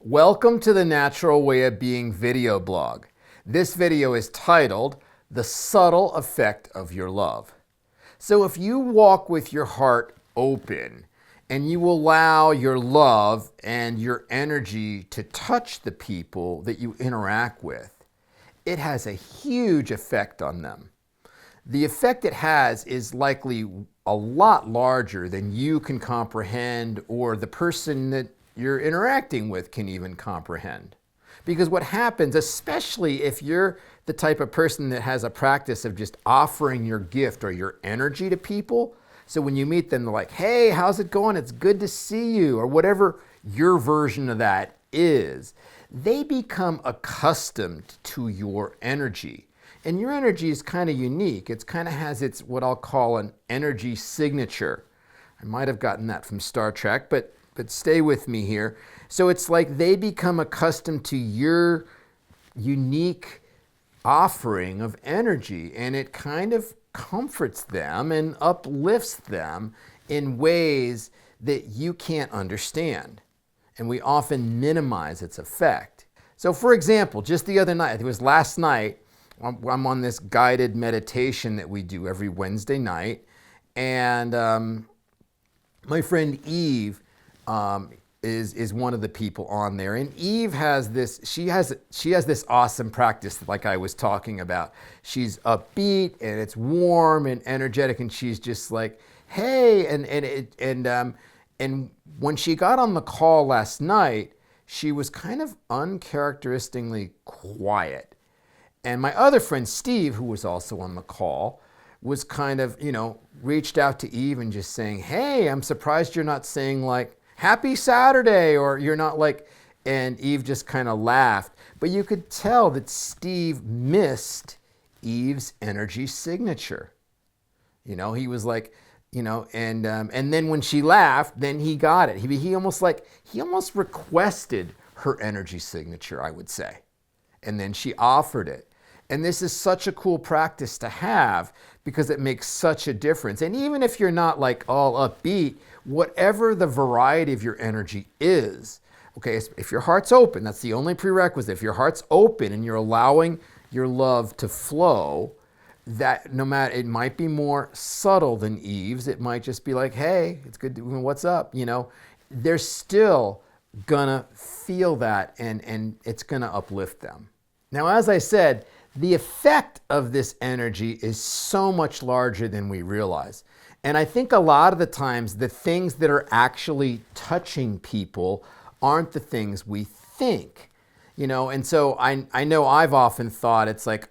Welcome to the Natural Way of Being video blog. This video is titled, The Subtle Effect of Your Love. So if you walk with your heart open and you allow your love and your energy to touch the people that you interact with, it has a huge effect on them. The effect it has is likely a lot larger than you can comprehend or the person that you're interacting with can even comprehend. Because what happens, especially if you're the type of person that has a practice of just offering your gift or your energy to people, so when you meet them, they're like, hey, how's it going? It's good to see you, or whatever your version of that is, they become accustomed to your energy. And your energy is kind of unique. It kind of has its, what I'll call an energy signature. I might have gotten that from Star Trek, but stay with me here. So it's like they become accustomed to your unique offering of energy, and it kind of comforts them and uplifts them in ways that you can't understand. And we often minimize its effect. So for example, just the other night, it was last night, I'm on this guided meditation that we do every Wednesday night, and my friend Eve is one of the people on there, and Eve has this. She has this awesome practice, like I was talking about. She's upbeat and it's warm and energetic, and she's just like, hey, and when she got on the call last night, she was kind of uncharacteristically quiet. And my other friend Steve, who was also on the call, was kind of, reached out to Eve and just saying, hey, I'm surprised you're not saying like, happy Saturday, or you're not like, and Eve just kind of laughed. But you could tell that Steve missed Eve's energy signature. He was like, and then when she laughed, then he got it. He almost requested her energy signature, I would say. And then she offered it. And this is such a cool practice to have because it makes such a difference. And even if you're not like all upbeat, whatever the variety of your energy is, okay, if your heart's open, that's the only prerequisite. If your heart's open and you're allowing your love to flow, that no matter, it might be more subtle than Eve's. It might just be like, hey, it's good, what's up? They're still gonna feel that and it's gonna uplift them. Now, as I said, the effect of this energy is so much larger than we realize. And I think a lot of the times the things that are actually touching people aren't the things we think. And so I know I've often thought it's like,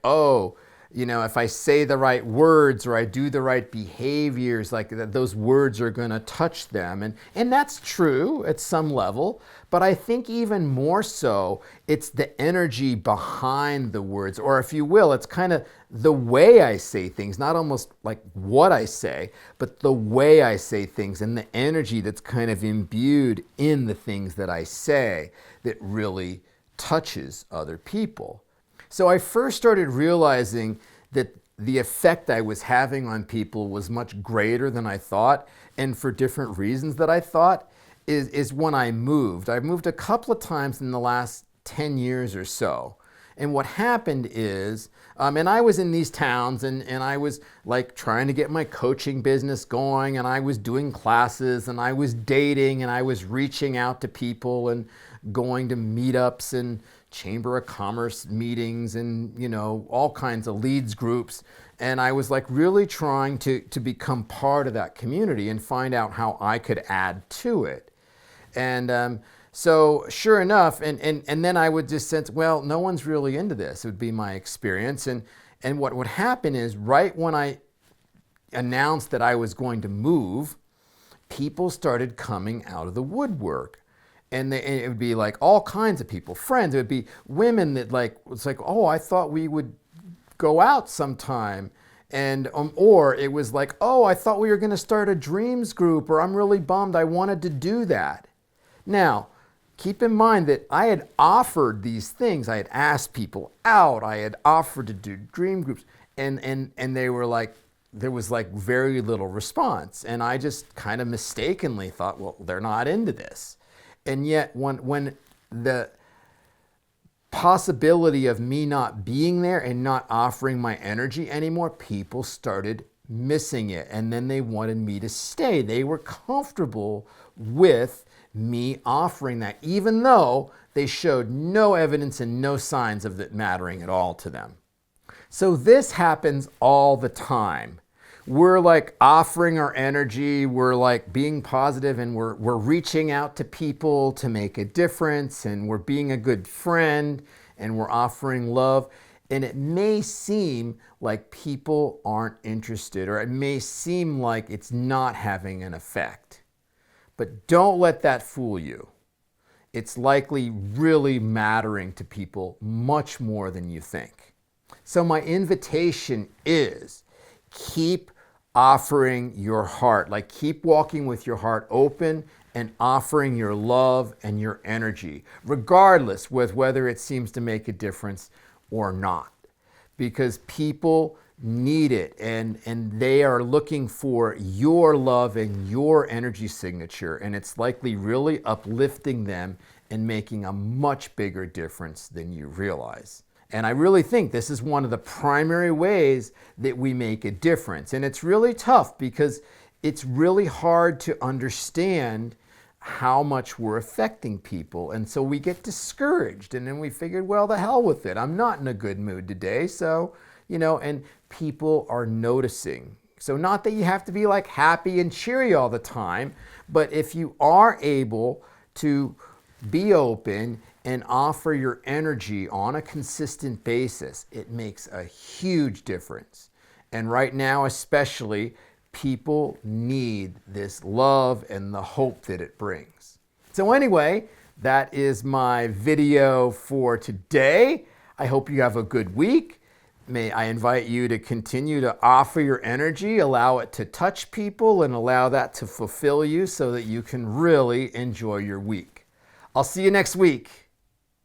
if I say the right words or I do the right behaviors, like those words are going to touch them. And that's true at some level, but I think even more so, it's the energy behind the words, or if you will, it's kind of the way I say things, not almost like what I say, but the way I say things and the energy that's kind of imbued in the things that I say that really touches other people. So I first started realizing that the effect I was having on people was much greater than I thought, and for different reasons that I thought, is when I moved. I've moved a couple of times in the last 10 years or so. And what happened is, and I was in these towns and I was like trying to get my coaching business going, and I was doing classes and I was dating and I was reaching out to people and going to meetups and Chamber of Commerce meetings and, all kinds of leads groups. And I was like really trying to become part of that community and find out how I could add to it. And so sure enough, and then I would just sense, well, no one's really into this. It would be my experience. And what would happen is right when I announced that I was going to move, people started coming out of the woodwork. And it would be like all kinds of people, friends. It would be women that it's like, oh, I thought we would go out sometime. And or it was like, oh, I thought we were going to start a dreams group, or I'm really bummed I wanted to do that. Now, keep in mind that I had offered these things. I had asked people out. I had offered to do dream groups, and they were like, there was like very little response. And I just kind of mistakenly thought, well, they're not into this. And yet when the possibility of me not being there and not offering my energy anymore, people started missing it. And then they wanted me to stay. They were comfortable with me offering that, even though they showed no evidence and no signs of it mattering at all to them. So this happens all the time. We're like offering our energy, we're like being positive, and we're reaching out to people to make a difference, and we're being a good friend, and we're offering love. And it may seem like people aren't interested, or it may seem like it's not having an effect. But don't let that fool you. It's likely really mattering to people much more than you think. So my invitation is keep offering your heart. Like, keep walking with your heart open and offering your love and your energy, regardless with whether it seems to make a difference or not. Because people need it, and they are looking for your love and your energy signature, and it's likely really uplifting them and making a much bigger difference than you realize. And I really think this is one of the primary ways that we make a difference. And it's really tough because it's really hard to understand how much we're affecting people. And so we get discouraged, and then we figured, well, the hell with it. I'm not in a good mood today. So, and people are noticing. So not that you have to be like happy and cheery all the time, but if you are able to be open and offer your energy on a consistent basis, it makes a huge difference. And right now, especially, people need this love and the hope that it brings. So anyway, that is my video for today. I hope you have a good week. May I invite you to continue to offer your energy, allow it to touch people, and allow that to fulfill you so that you can really enjoy your week. I'll see you next week.